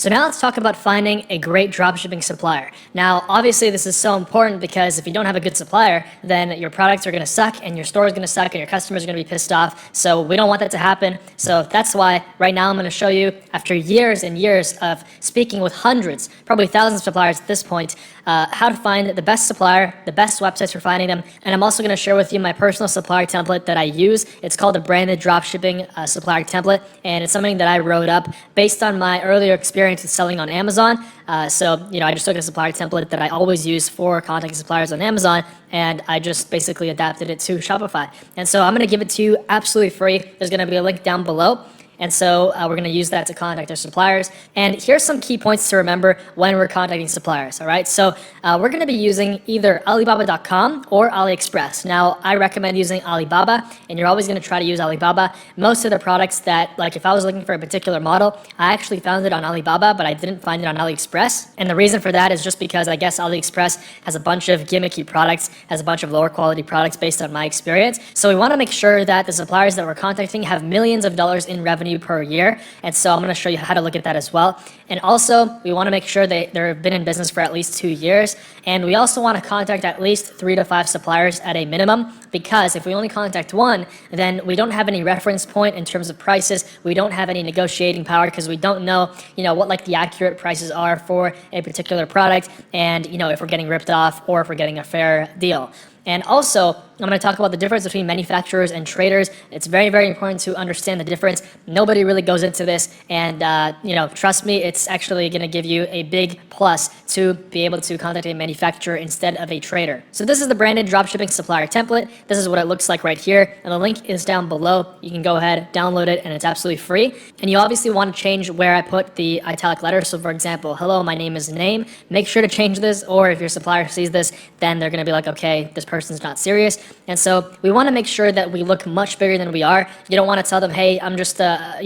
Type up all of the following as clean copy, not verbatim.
So now let's talk about finding a great dropshipping supplier. Now, obviously this is so important because if you don't have a good supplier, then your products are going to suck and your store is going to suck and your customers are going to be pissed off. So we don't want that to happen. So that's why right now I'm going to show you, after years and years of speaking with hundreds, probably thousands of suppliers at this point, how to find the best supplier, the best websites for finding them. And I'm also going to share with you my personal supplier template that I use. It's called the branded dropshipping supplier template, and it's something that I wrote up based on my earlier experience with selling on Amazon. I just took a supplier template that I always use for contacting suppliers on Amazon, and I just basically adapted it to Shopify. And so I'm going to give it to you absolutely free. There's going to be a link down below. And so we're going to use that to contact our suppliers. And here's some key points to remember when we're contacting suppliers, all right? So we're going to be using either Alibaba.com or AliExpress. Now, I recommend using Alibaba, and you're always going to try to use Alibaba. Most of the products that, like if I was looking for a particular model, I actually found it on Alibaba, but I didn't find it on AliExpress. And the reason for that is just because I guess AliExpress has a bunch of gimmicky products, has a bunch of lower quality products based on my experience. So we want to make sure that the suppliers that we're contacting have millions of dollars in revenue per year. And so I'm going to show you how to look at that as well. And also, we want to make sure that they've been in business for at least 2 years. And we also want to contact at least 3 to 5 suppliers at a minimum, because if we only contact one, then we don't have any reference point in terms of prices. We don't have any negotiating power because we don't know, what like the accurate prices are for a particular product, and if we're getting ripped off or if we're getting a fair deal. And also, I'm going to talk about the difference between manufacturers and traders. It's very, very important to understand the difference. Nobody really goes into this, and trust me, it's actually going to give you a big plus to be able to contact a manufacturer instead of a trader. So this is the branded dropshipping supplier template. This is what it looks like right here, and the link is down below. You can go ahead, download it, and it's absolutely free. And you obviously want to change where I put the italic letters. So for example, hello, my name is Name. Make sure to change this, or if your supplier sees this, then they're going to be like, okay, this person's not serious. And so we want to make sure that we look much bigger than we are. You don't want to tell them, hey, I'm just a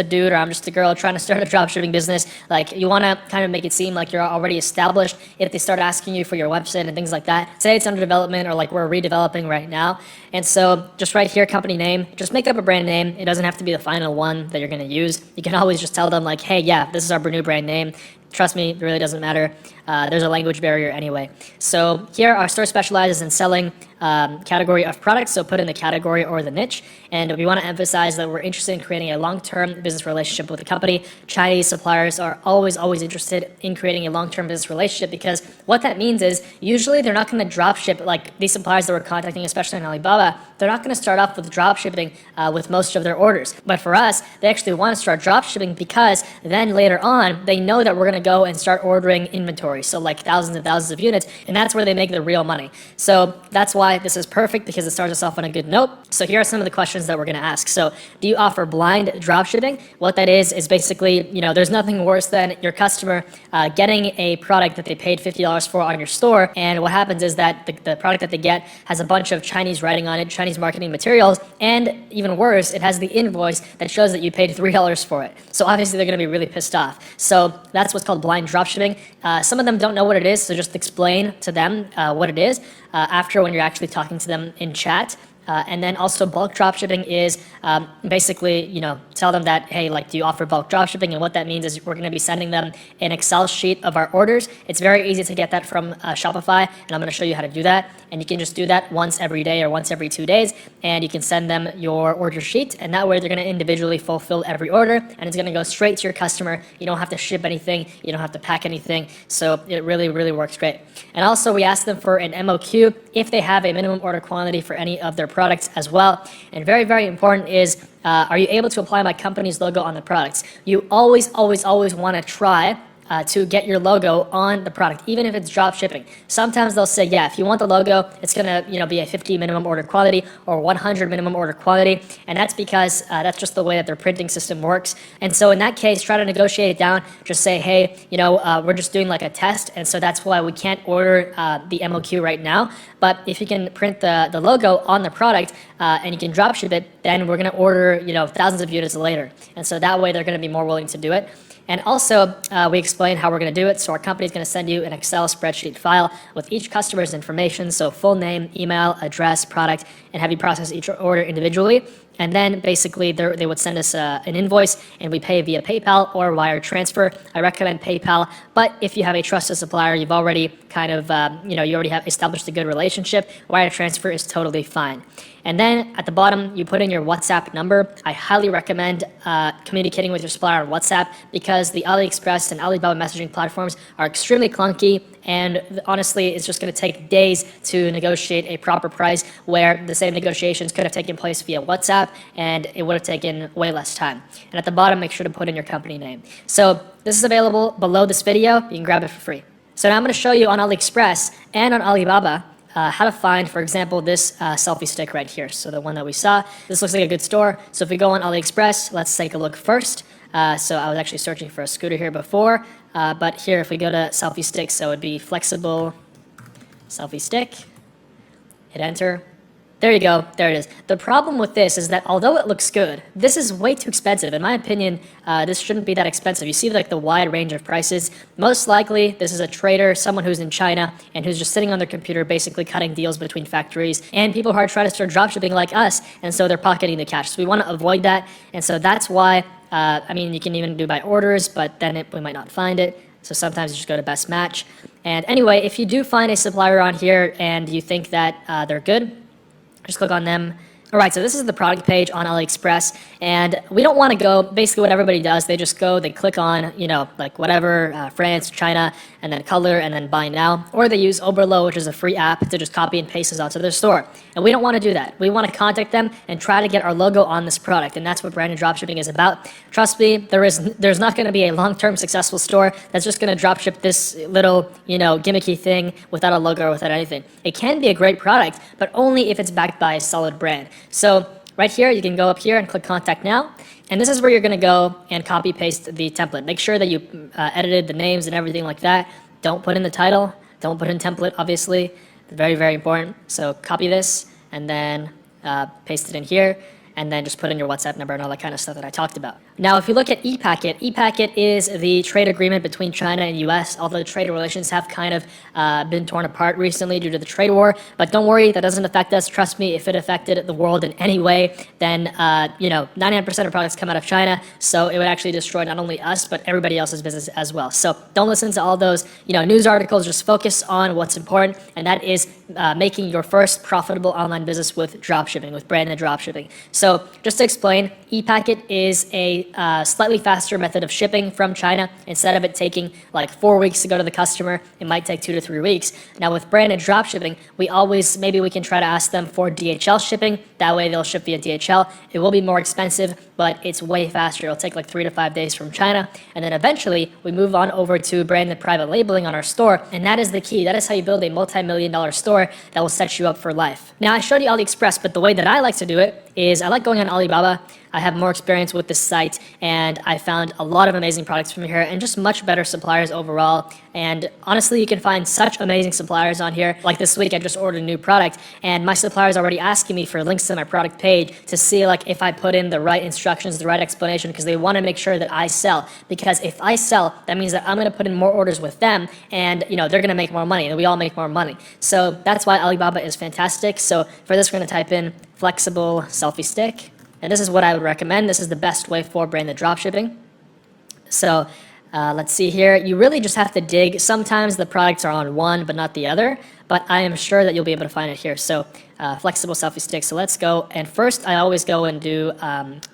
dude, or I'm just a girl trying to start a dropshipping business. Like, you want to kind of make it seem like you're already established if they start asking you for your website and things like that. Say it's under development, or like we're redeveloping right now. And so just right here, company name, just make up a brand name. It doesn't have to be the final one that you're going to use. You can always just tell them like, hey, yeah, this is our new brand name. Trust me, it really doesn't matter. There's a language barrier anyway. So here, our store specializes in selling category of products, so put in the category or the niche. And we want to emphasize that we're interested in creating a long-term business relationship with the company. Chinese suppliers are always interested in creating a long-term business relationship, because what that means is usually they're not going to drop ship, like these suppliers that we're contacting, especially on Alibaba, they're not going to start off with drop shipping with most of their orders. But for us, they actually want to start drop shipping because then later on, they know that we're going to go and start ordering inventory. So like thousands and thousands of units, and that's where they make the real money. So that's why this is perfect, because it starts us off on a good note. So here are some of the questions that we're going to ask. So do you offer blind drop shipping? What that is basically, there's nothing worse than your customer getting a product that they paid $50 for on your store, and what happens is that the product that they get has a bunch of Chinese writing on it, Chinese marketing materials, and even worse, it has the invoice that shows that you paid $3 for it. So obviously they're going to be really pissed off. So that's what's called blind drop shipping. Some of them don't know what it is, so just explain to them what it is after, when you're actually talking to them in chat. And then also bulk dropshipping is basically, tell them that, hey, like, do you offer bulk dropshipping? And what that means is we're going to be sending them an Excel sheet of our orders. It's very easy to get that from Shopify, and I'm going to show you how to do that. And you can just do that once every day or once every 2 days, and you can send them your order sheet, and that way they're going to individually fulfill every order, and it's going to go straight to your customer. You don't have to ship anything. You don't have to pack anything. So it really, really works great. And also, we ask them for an MOQ if they have a minimum order quantity for any of their products as well. And very, very important is, are you able to apply my company's logo on the products? You always want to try to get your logo on the product, even if it's drop shipping. Sometimes they'll say, yeah, if you want the logo, it's gonna be a 50 minimum order quantity or 100 minimum order quantity, and that's because that's just the way that their printing system works. And so in that case, try to negotiate it down. Just say, hey, we're just doing like a test, and so that's why we can't order the MOQ right now. But if you can print the logo on the product and you can drop ship it, then we're gonna order thousands of units later. And so that way they're gonna be more willing to do it. And also, we explain how we're going to do it. So our company is going to send you an Excel spreadsheet file with each customer's information, so full name, email, address, product, and have you process each order individually. and then basically they would send us an invoice, and we pay via PayPal or wire transfer. I recommend PayPal, but if you have a trusted supplier, you've already kind of, you already have established a good relationship, wire transfer is totally fine. And then at the bottom, you put in your WhatsApp number. I highly recommend communicating with your supplier on WhatsApp because the AliExpress and Alibaba messaging platforms are extremely clunky, and honestly, it's just going to take days to negotiate a proper price where the same negotiations could have taken place via WhatsApp, and it would have taken way less time. And at the bottom, make sure to put in your company name. So this is available below this video. You can grab it for free. So now I'm going to show you on AliExpress and on Alibaba how to find, for example, this selfie stick right here. So the one that we saw, this looks like a good store. So if we go on AliExpress, let's take a look first. So I was actually searching for a scooter here before, but here if we go to selfie stick, so it would be flexible selfie stick, hit enter. There you go, there it is. The problem with this is that although it looks good, this is way too expensive. In my opinion, this shouldn't be that expensive. You see like the wide range of prices. Most likely, this is a trader, someone who's in China and who's just sitting on their computer basically cutting deals between factories and people who are trying to start dropshipping like us, and so they're pocketing the cash. So we want to avoid that, and so that's why, you can even do by orders, but then we might not find it. So sometimes you just go to best match. And anyway, if you do find a supplier on here and you think that they're good, just click on them. All right, so this is the product page on AliExpress, and we don't want to go, basically what everybody does, they just go, they click on, like whatever, France, China, and then color, and then buy now, or they use Oberlo, which is a free app, to just copy and paste this onto their store. And we don't want to do that. We want to contact them and try to get our logo on this product, and that's what branded dropshipping is about. Trust me, there's not going to be a long-term successful store that's just going to dropship this little, gimmicky thing without a logo or without anything. It can be a great product, but only if it's backed by a solid brand. So right here, you can go up here and click Contact Now. And this is where you're going to go and copy paste the template. Make sure that you edited the names and everything like that. Don't put in the title. Don't put in template, obviously. Very, very important. So copy this and then paste it in here. And then just put in your WhatsApp number and all that kind of stuff that I talked about. Now, if you look at ePacket is the trade agreement between China and US, although trade relations have kind of been torn apart recently due to the trade war. But don't worry, that doesn't affect us. Trust me, if it affected the world in any way, then 99% of products come out of China, so it would actually destroy not only us, but everybody else's business as well. So don't listen to all those news articles, just focus on what's important, and that is making your first profitable online business with dropshipping, with branded dropshipping. So just to explain, ePacket is a slightly faster method of shipping from China. Instead of it taking like 4 weeks to go to the customer, it might take 2 to 3 weeks. Now with branded dropshipping, maybe we can try to ask them for DHL shipping. That way they'll ship via DHL. It will be more expensive, but it's way faster. It'll take like 3 to 5 days from China. And then eventually we move on over to branded private labeling on our store. And that is the key. That is how you build a multi-million-dollar store that will set you up for life. Now I showed you AliExpress, but the way that I like to do it is I like going on Alibaba. I have more experience with this site, and I found a lot of amazing products from here and just much better suppliers overall. And honestly, you can find such amazing suppliers on here. Like this week, I just ordered a new product, and my supplier is already asking me for links to my product page to see like if I put in the right instructions, the right explanation, because they want to make sure that I sell. Because if I sell, that means that I'm going to put in more orders with them, and they're going to make more money, and we all make more money. So that's why Alibaba is fantastic. So for this, we're going to type in flexible selfie stick. And this is what I would recommend. This is the best way for branded dropshipping. So let's see here. You really just have to dig. Sometimes the products are on one but not the other, but I am sure that you'll be able to find it here. So flexible selfie stick. So let's go. And first, I always go and do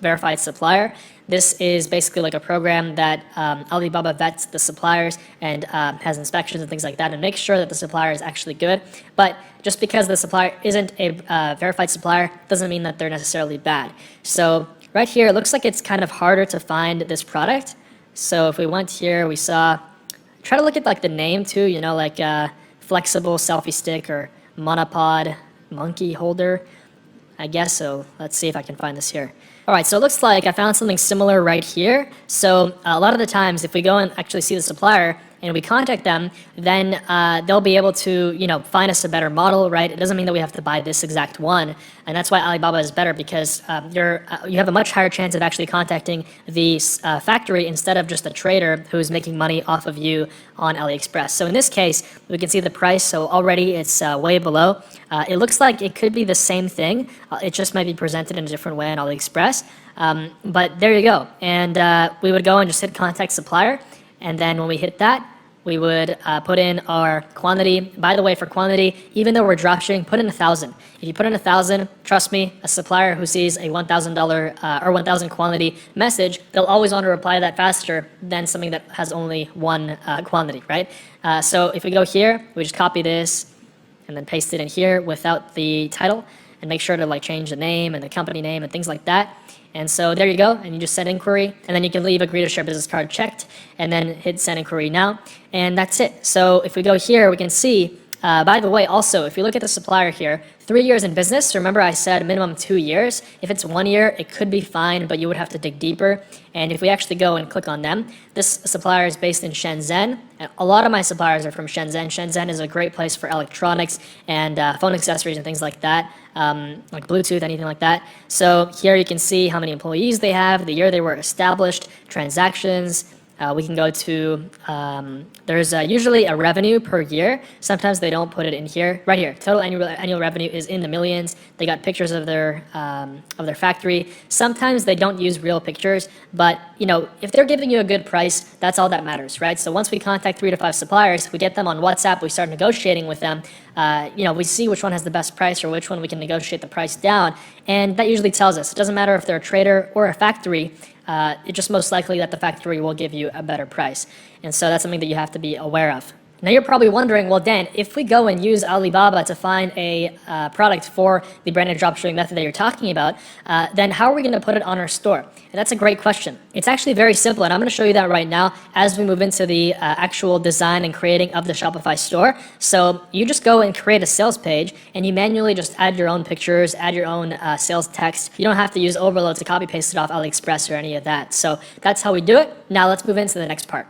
verified supplier. This is basically like a program that Alibaba vets the suppliers and has inspections and things like that and makes sure that the supplier is actually good. But just because the supplier isn't a verified supplier doesn't mean that they're necessarily bad. So right here, it looks like it's kind of harder to find this product. So if we went here, we saw, try to look at like the name too, like flexible selfie stick or monopod monkey holder. I guess so. Let's see if I can find this here. All right, so it looks like I found something similar right here. So a lot of the times, if we go and actually see the supplier and we contact them, then they'll be able to, find us a better model, right? It doesn't mean that we have to buy this exact one, and that's why Alibaba is better, because you have a much higher chance of actually contacting the factory instead of just a trader who's making money off of you on AliExpress. So in this case, we can see the price. So already it's way below. It looks like it could be the same thing. It just might be presented in a different way on AliExpress. But there you go. And we would go and just hit contact supplier. And then when we hit that, we would put in our quantity. By the way, for quantity, even though we're dropshipping, put in 1,000. If you put in 1,000, trust me, a supplier who sees a $1,000 or 1,000 quantity message, they'll always want to reply to that faster than something that has only one quantity, right? So if we go here, we just copy this and then paste it in here without the title, and make sure to change the name and the company name and things like that. And so there you go, and you just send inquiry, and then you can leave agree to share business card checked, and then hit send inquiry now, and that's it. So if we go here, we can see, by the way, also, if you look at the supplier here, 3 years in business, remember I said minimum 2 years. If it's 1 year, it could be fine, but you would have to dig deeper. And if we actually go and click on them, this supplier is based in Shenzhen. And a lot of my suppliers are from Shenzhen. Shenzhen is a great place for electronics and phone accessories and things like that, like Bluetooth, anything like that. So here you can see how many employees they have, the year they were established, transactions. We can go to, there's usually a revenue per year. Sometimes they don't put it in here. Right here, total annual revenue is in the millions. They got pictures of their factory. Sometimes they don't use real pictures, but if they're giving you a good price, that's all that matters, right? So once we contact 3 to 5 suppliers, we get them on WhatsApp, we start negotiating with them. We see which one has the best price or which one we can negotiate the price down, and that usually tells us. It doesn't matter if they're a trader or a factory. It's just most likely that the factory will give you a better price. And so that's something that you have to be aware of. Now you're probably wondering, well, Dan, if we go and use Alibaba to find a product for the branded dropshipping method that you're talking about, then how are we going to put it on our store? And that's a great question. It's actually very simple, and I'm going to show you that right now as we move into the actual design and creating of the Shopify store. So you just go and create a sales page, and you manually just add your own pictures, add your own sales text. You don't have to use Oberlo to copy paste it off AliExpress or any of that. So that's how we do it. Now let's move into the next part.